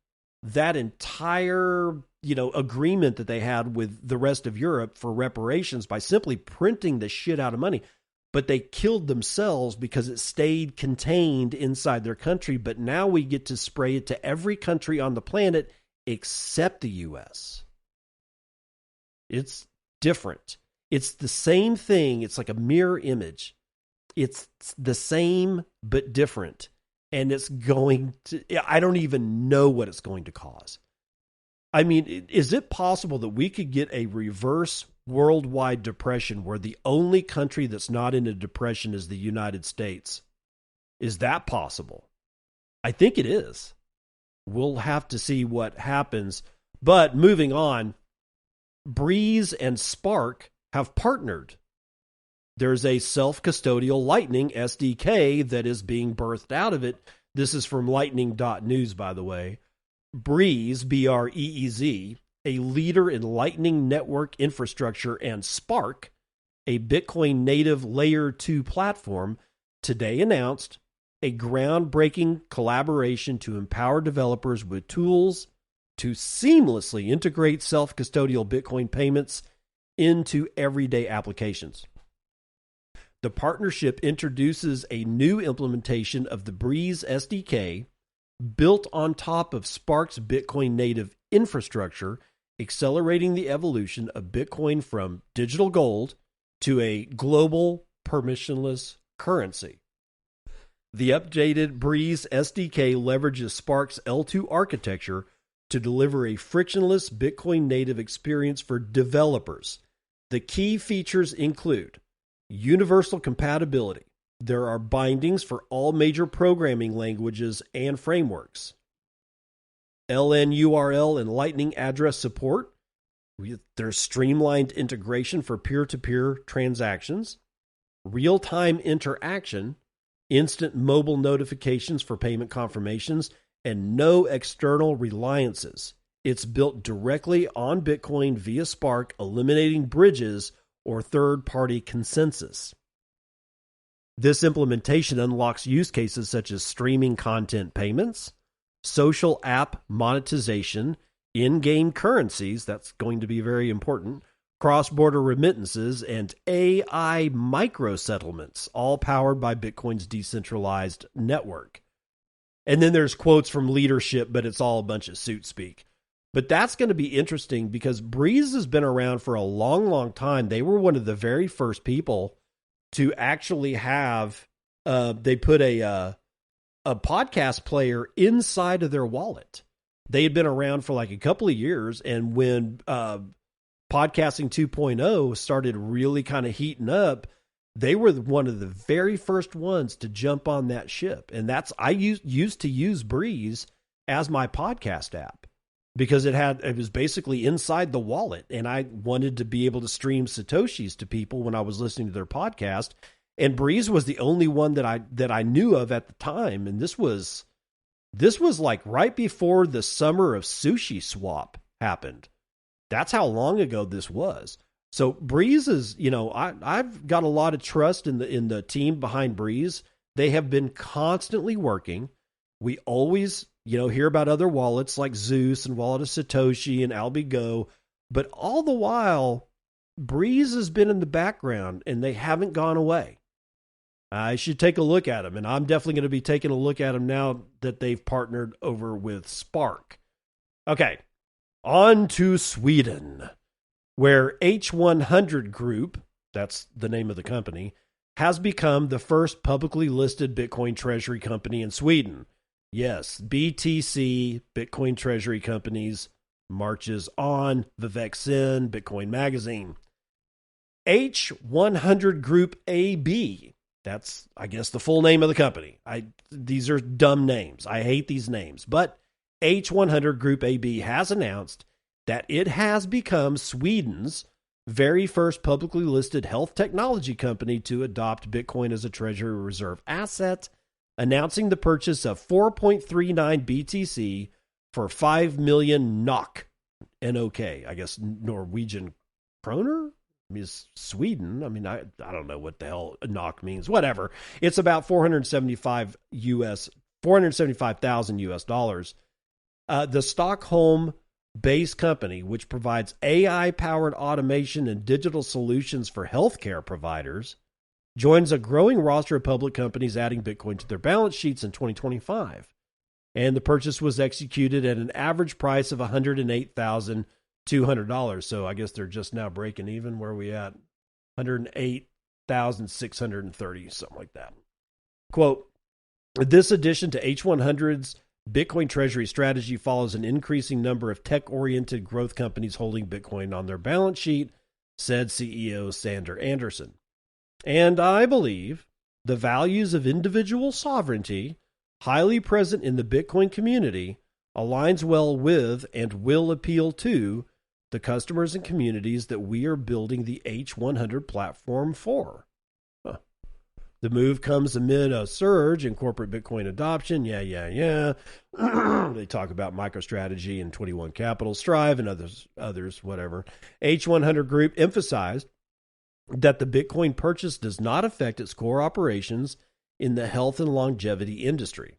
that entire, agreement that they had with the rest of Europe for reparations by simply printing the shit out of money. But they killed themselves because it stayed contained inside their country. But now we get to spray it to every country on the planet except the U.S. It's different. It's the same thing. It's like a mirror image. It's the same but different. And it's going to, I don't even know what it's going to cause. Is it possible that we could get a reverse worldwide depression where the only country that's not in a depression is the United States? Is that possible? I think it is. We'll have to see what happens. But moving on, Breeze and Spark have partnered. There's a self-custodial Lightning SDK that is being birthed out of it. This is from Lightning.news, by the way. Breeze, B-R-E-E-Z, a leader in Lightning Network infrastructure, and Spark, a Bitcoin native Layer 2 platform, today announced a groundbreaking collaboration to empower developers with tools to seamlessly integrate self-custodial Bitcoin payments into everyday applications. The partnership introduces a new implementation of the Breeze SDK built on top of Spark's Bitcoin native infrastructure, accelerating the evolution of Bitcoin from digital gold to a global permissionless currency. The updated Breeze SDK leverages Spark's L2 architecture to deliver a frictionless Bitcoin native experience for developers. The key features include universal compatibility. There are bindings for all major programming languages and frameworks. LNURL and Lightning address support. There's streamlined integration for peer-to-peer transactions. Real-time interaction. Instant mobile notifications for payment confirmations, and no external reliances. It's built directly on Bitcoin via Spark, eliminating bridges or third-party consensus. This implementation unlocks use cases such as streaming content payments, social app monetization, in-game currencies, that's going to be very important, cross-border remittances, and AI micro-settlements, all powered by Bitcoin's decentralized network. And then there's quotes from leadership, but it's all a bunch of suit speak. But that's going to be interesting because Breeze has been around for a long, long time. They were one of the very first people to actually have, they put a podcast player inside of their wallet. They had been around for like a couple of years, and when Podcasting 2.0 started really kind of heating up, they were one of the very first ones to jump on that ship. And I used to use Breeze as my podcast app because it was basically inside the wallet, and I wanted to be able to stream Satoshis to people when I was listening to their podcast. And Breeze was the only one that I knew of at the time, and this was like right before the summer of Sushi Swap happened. That's how long ago this was. So Breeze is, I've got a lot of trust in the team behind Breeze. They have been constantly working. We always, hear about other wallets like Zeus and Wallet of Satoshi and Albigo, but all the while, Breeze has been in the background and they haven't gone away. I should take a look at them, and I'm definitely going to be taking a look at them now that they've partnered over with Spark. Okay, on to Sweden, where H100 Group, that's the name of the company, has become the first publicly listed Bitcoin treasury company in Sweden. Yes, BTC, Bitcoin Treasury Companies, marches on, Vivek Sin, Bitcoin Magazine. H100 Group AB, that's, I guess, the full name of the company. These are dumb names. I hate these names. But H100 Group AB has announced that it has become Sweden's very first publicly listed health technology company to adopt Bitcoin as a treasury reserve asset, announcing the purchase of 4.39 BTC for 5 million NOK. N-O-K, I guess Norwegian kroner? Is Sweden. I mean, I don't know what the hell NOK means. Whatever. It's about $475,000. The Stockholm-based company, which provides AI-powered automation and digital solutions for healthcare providers, joins a growing roster of public companies adding Bitcoin to their balance sheets in 2025. And the purchase was executed at an average price of $108,200. So I guess they're just now breaking even. Where are we at? 108,630, something like that. Quote, this addition to H100's Bitcoin treasury strategy follows an increasing number of tech-oriented growth companies holding Bitcoin on their balance sheet, said CEO Sander Anderson. And I believe the values of individual sovereignty, highly present in the Bitcoin community, aligns well with and will appeal to the customers and communities that we are building the H100 platform for. Huh. The move comes amid a surge in corporate Bitcoin adoption. Yeah. They talk about MicroStrategy and 21 Capital, Strive, and others, whatever. H100 Group emphasized that the Bitcoin purchase does not affect its core operations in the health and longevity industry.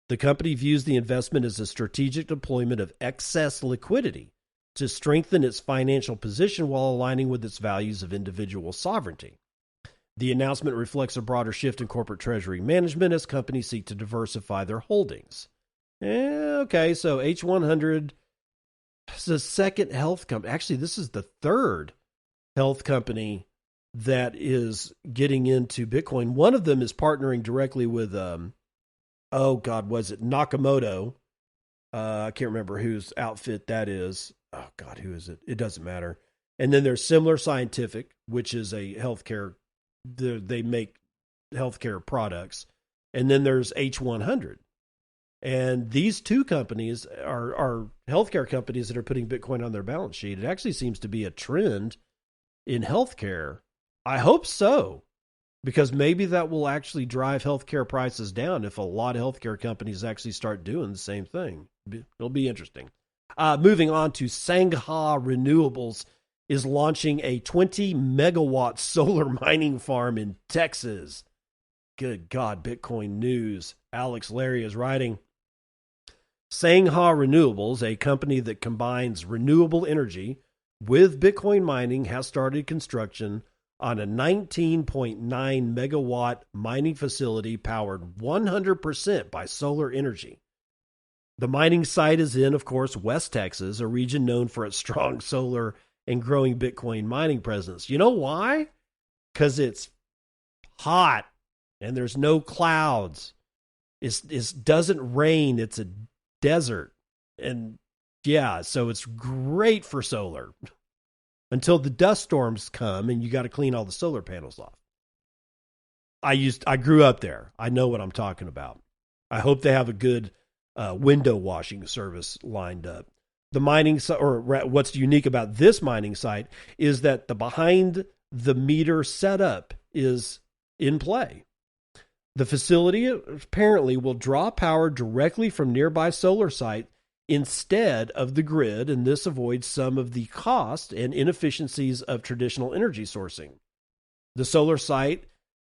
The company views the investment as a strategic deployment of excess liquidity to strengthen its financial position while aligning with its values of individual sovereignty. The announcement reflects a broader shift in corporate treasury management as companies seek to diversify their holdings. Okay, so H100 is the second health company. Actually, this is the third health company that is getting into Bitcoin. One of them is partnering directly with, was it Nakamoto? I can't remember whose outfit that is. Oh, God, who is it? It doesn't matter. And then there's Similar Scientific, which is a healthcare, they make healthcare products. And then there's H100. And these two companies are healthcare companies that are putting Bitcoin on their balance sheet. It actually seems to be a trend in healthcare. I hope so, because maybe that will actually drive healthcare prices down if a lot of healthcare companies actually start doing the same thing. It'll be interesting. Moving on to Sangha Renewables is launching a 20 megawatt solar mining farm in Texas. Good God, Bitcoin news. Alex Larry is writing, Sangha Renewables, a company that combines renewable energy with Bitcoin mining, has started construction on a 19.9 megawatt mining facility powered 100% by solar energy. The mining site is in, of course, West Texas, a region known for its strong solar and growing Bitcoin mining presence. You know why? Because it's hot and there's no clouds. It doesn't rain. It's a desert. And yeah, so it's great for solar until the dust storms come and you got to clean all the solar panels off. I grew up there. I know what I'm talking about. I hope they have a good window washing service lined up. The mining or what's unique about this mining site is that the behind the meter setup is in play. The facility apparently will draw power directly from nearby solar site instead of the grid, and this avoids some of the cost and inefficiencies of traditional energy sourcing. The solar site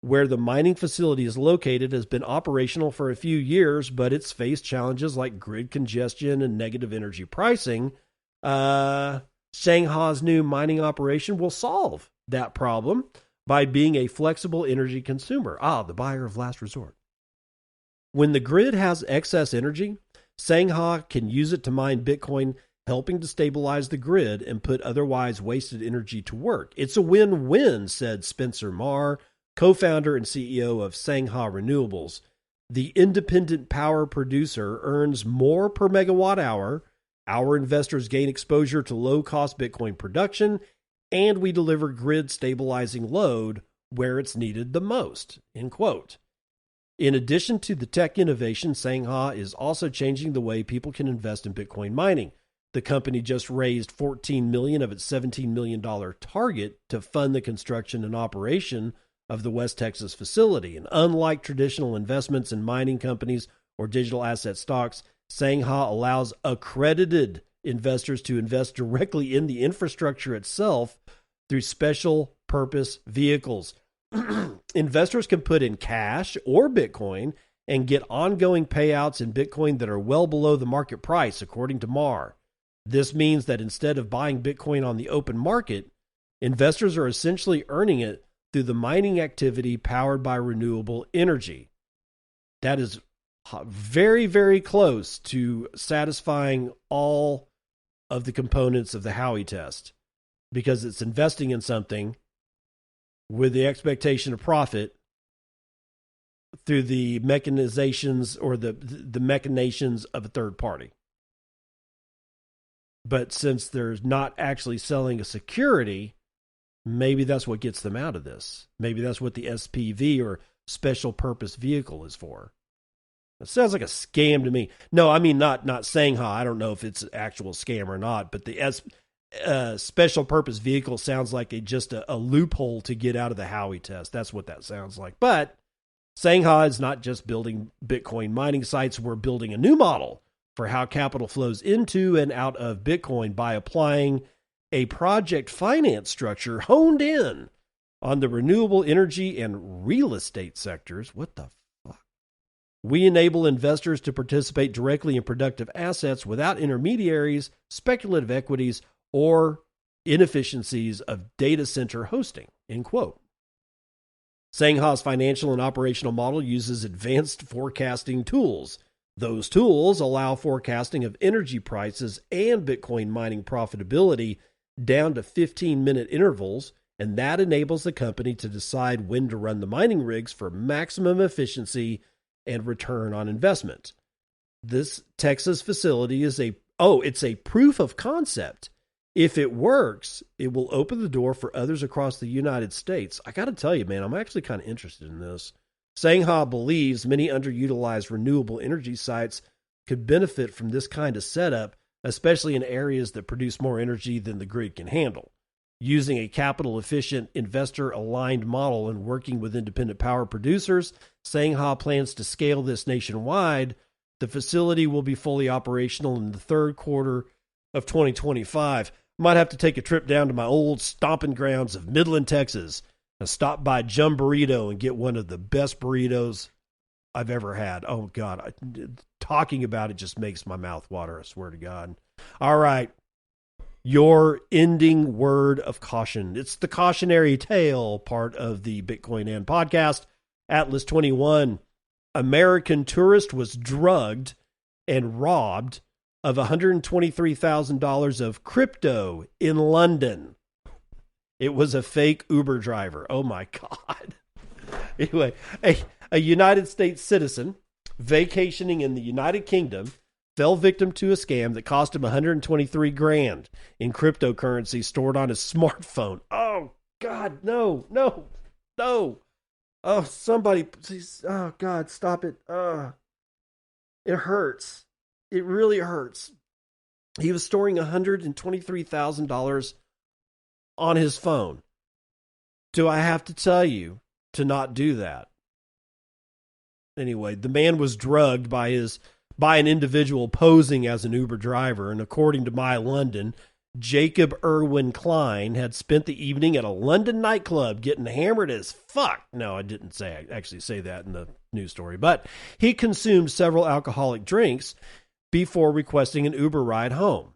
where the mining facility is located has been operational for a few years, but it's faced challenges like grid congestion and negative energy pricing. Shanghai's new mining operation will solve that problem by being a flexible energy consumer. The buyer of last resort. When the grid has excess energy, Shanghai can use it to mine Bitcoin, helping to stabilize the grid and put otherwise wasted energy to work. It's a win-win, said Spencer Marr, co-founder and CEO of Shanghai Renewables. The independent power producer earns more per megawatt hour. Our investors gain exposure to low-cost Bitcoin production, and we deliver grid-stabilizing load where it's needed the most, end quote. In addition to the tech innovation, Shanghai is also changing the way people can invest in Bitcoin mining. The company just raised $14 million of its $17 million target to fund the construction and operation of the West Texas facility. And unlike traditional investments in mining companies or digital asset stocks, Shanghai allows accredited investors to invest directly in the infrastructure itself through special purpose vehicles. Investors can put in cash or Bitcoin and get ongoing payouts in Bitcoin that are well below the market price, according to Marr. This means that instead of buying Bitcoin on the open market, investors are essentially earning it through the mining activity powered by renewable energy. That is very, very close to satisfying all of the components of the Howey test, because it's investing in something with the expectation of profit through the mechanizations or the machinations of a third party. But since they're not actually selling a security, maybe that's what gets them out of this. Maybe that's what the SPV or special purpose vehicle is for. It sounds like a scam to me. No, I mean not Shanghai. I don't know if it's an actual scam or not, but the special purpose vehicle sounds like just a loophole to get out of the Howey test. That's what that sounds like. But Shanghai is not just building Bitcoin mining sites. We're building a new model for how capital flows into and out of Bitcoin by applying a project finance structure honed in on the renewable energy and real estate sectors. What the fuck? We enable investors to participate directly in productive assets without intermediaries, speculative equities, or inefficiencies of data center hosting, end quote. Shanghai's financial and operational model uses advanced forecasting tools. Those tools allow forecasting of energy prices and Bitcoin mining profitability down to 15-minute intervals, and that enables the company to decide when to run the mining rigs for maximum efficiency and return on investment. This Texas facility is it's a proof of concept. If it works, it will open the door for others across the United States. I got to tell you, man, I'm actually kind of interested in this. Shanghai believes many underutilized renewable energy sites could benefit from this kind of setup, especially in areas that produce more energy than the grid can handle. Using a capital-efficient, investor-aligned model and working with independent power producers, Shanghai plans to scale this nationwide. The facility will be fully operational in the third quarter of 2025. Might have to take a trip down to my old stomping grounds of Midland, Texas, and stop by Jum Burrito and get one of the best burritos I've ever had. Oh, God. Talking about it just makes my mouth water, I swear to God. All right. Your ending word of caution. It's the cautionary tale part of the Bitcoin and podcast. Atlas 21. American tourist was drugged and robbed of $123,000 of crypto in London. It was a fake Uber driver. Oh, my God. Anyway, a United States citizen vacationing in the United Kingdom fell victim to a scam that cost him $123,000 in cryptocurrency stored on his smartphone. Oh, God, no. Oh, somebody, please. Oh, God, stop it. It hurts. It really hurts. He was storing $123,000 on his phone. Do I have to tell you to not do that? Anyway, the man was drugged by his by an individual posing as an Uber driver. And according to My London, Jacob Irwin Klein had spent the evening at a London nightclub getting hammered as fuck. No, I didn't actually say that in the news story, but he consumed several alcoholic drinks before requesting an Uber ride home.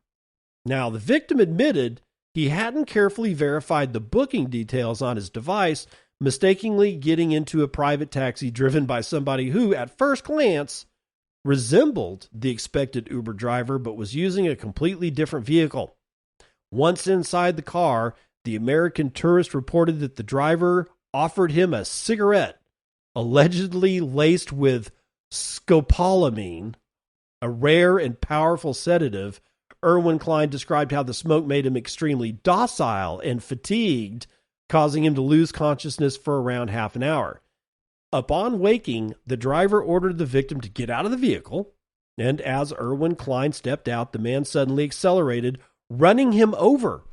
Now, the victim admitted he hadn't carefully verified the booking details on his device, mistakenly getting into a private taxi driven by somebody who, at first glance, resembled the expected Uber driver but was using a completely different vehicle. Once inside the car, the American tourist reported that the driver offered him a cigarette, allegedly laced with scopolamine, a rare and powerful sedative. Irwin Klein described how the smoke made him extremely docile and fatigued, causing him to lose consciousness for around half an hour. Upon waking, the driver ordered the victim to get out of the vehicle, and as Irwin Klein stepped out, the man suddenly accelerated, running him over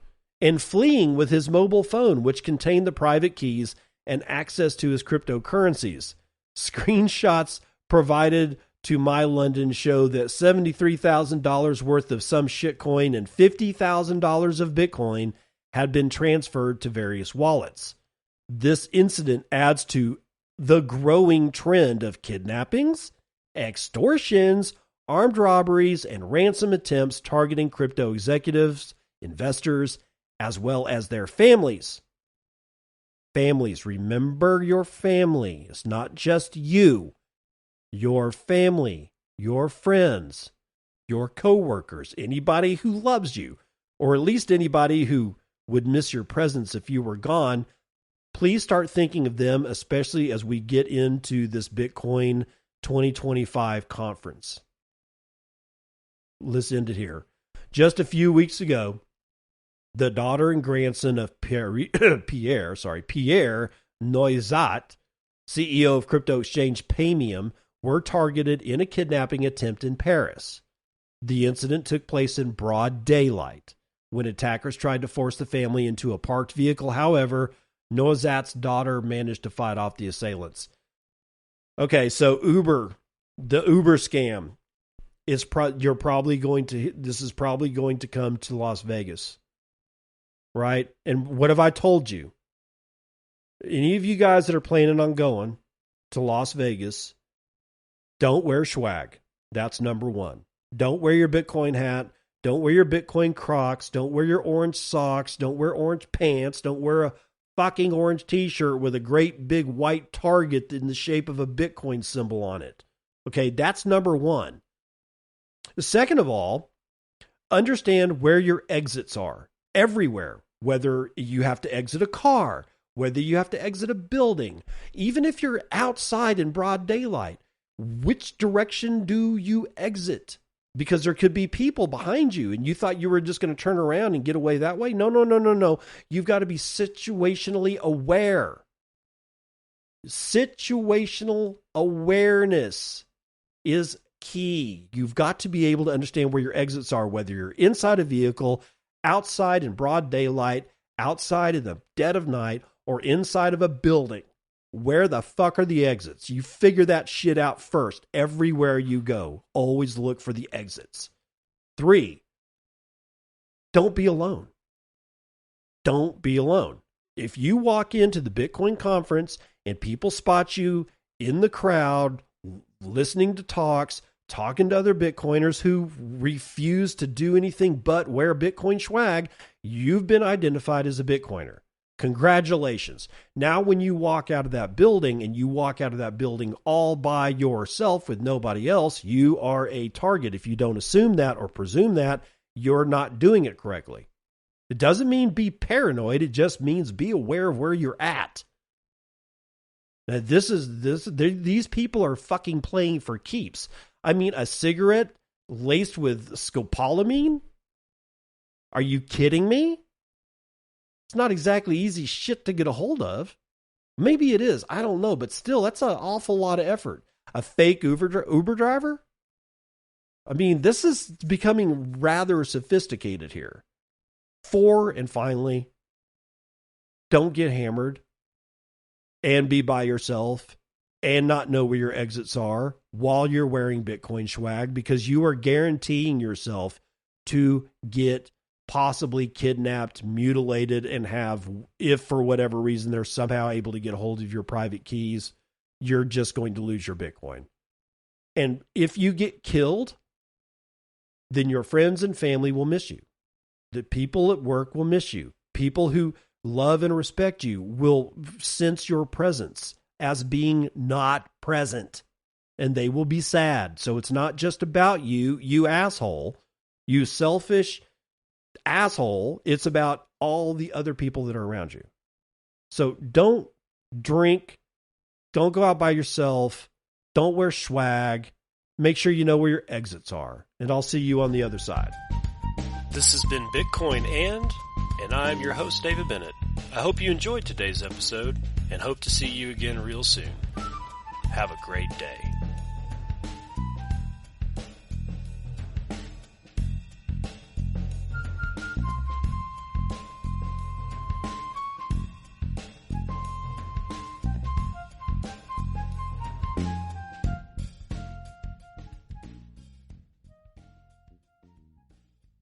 and fleeing with his mobile phone, which contained the private keys and access to his cryptocurrencies. Screenshots provided to My London show that $73,000 worth of some shitcoin and $50,000 of Bitcoin had been transferred to various wallets. This incident adds to the growing trend of kidnappings, extortions, armed robberies, and ransom attempts targeting crypto executives, investors, as well as their families. Families, remember your family. It's not just you. Your family, your friends, your coworkers, anybody who loves you, or at least anybody who would miss your presence if you were gone. Please start thinking of them, especially as we get into this Bitcoin 2025 conference. Let's end it here. Just a few weeks ago, the daughter and grandson of Pierre Noisat, CEO of crypto exchange Paymium, were targeted in a kidnapping attempt in Paris. The incident took place in broad daylight when attackers tried to force the family into a parked vehicle. However, Noisat's daughter managed to fight off the assailants. Okay, so the Uber scam is this is probably going to come to Las Vegas, right? And what have I told you? Any of you guys that are planning on going to Las Vegas, don't wear swag. That's number one. Don't wear your Bitcoin hat. Don't wear your Bitcoin Crocs. Don't wear your orange socks. Don't wear orange pants. Don't wear a fucking orange t-shirt with a great big white target in the shape of a Bitcoin symbol on it. Okay, that's number one. Second of all, understand where your exits are. Everywhere. Whether you have to exit a car, whether you have to exit a building, even if you're outside in broad daylight, which direction do you exit? Because there could be people behind you and you thought you were just going to turn around and get away that way. No. You've got to be situationally aware. Situational awareness is key. You've got to be able to understand where your exits are, whether you're inside a vehicle, outside in broad daylight, outside in the dead of night, or inside of a building. Where the fuck are the exits? You figure that shit out first. Everywhere you go, always look for the exits. 3, don't be alone. Don't be alone. If you walk into the Bitcoin conference and people spot you in the crowd, listening to talks, talking to other Bitcoiners who refuse to do anything but wear Bitcoin swag, you've been identified as a Bitcoiner. Congratulations. Now, when you walk out of that building and you walk out of that building all by yourself with nobody else, you are a target. If you don't assume that or presume that, you're not doing it correctly. It doesn't mean be paranoid. It just means be aware of where you're at. Now, these people are fucking playing for keeps. I mean, a cigarette laced with scopolamine? Are you kidding me? It's not exactly easy shit to get a hold of. Maybe it is. I don't know. But still, that's an awful lot of effort. A fake Uber driver? I mean, this is becoming rather sophisticated here. 4, and finally, don't get hammered and be by yourself and not know where your exits are while you're wearing Bitcoin swag, because you are guaranteeing yourself to get possibly kidnapped, mutilated, and have, if for whatever reason they're somehow able to get a hold of your private keys, you're just going to lose your Bitcoin. And if you get killed, then your friends and family will miss you. The people at work will miss you. People who love and respect you will sense your presence as being not present, and they will be sad. So it's not just about you, you asshole, you selfish asshole. It's about all the other people that are around you. So don't drink, don't go out by yourself, don't wear swag, make sure you know where your exits are, and I'll see you on the other side. This has been Bitcoin and I'm your host, David Bennett. I hope you enjoyed today's episode and hope to see you again real soon. Have a great day.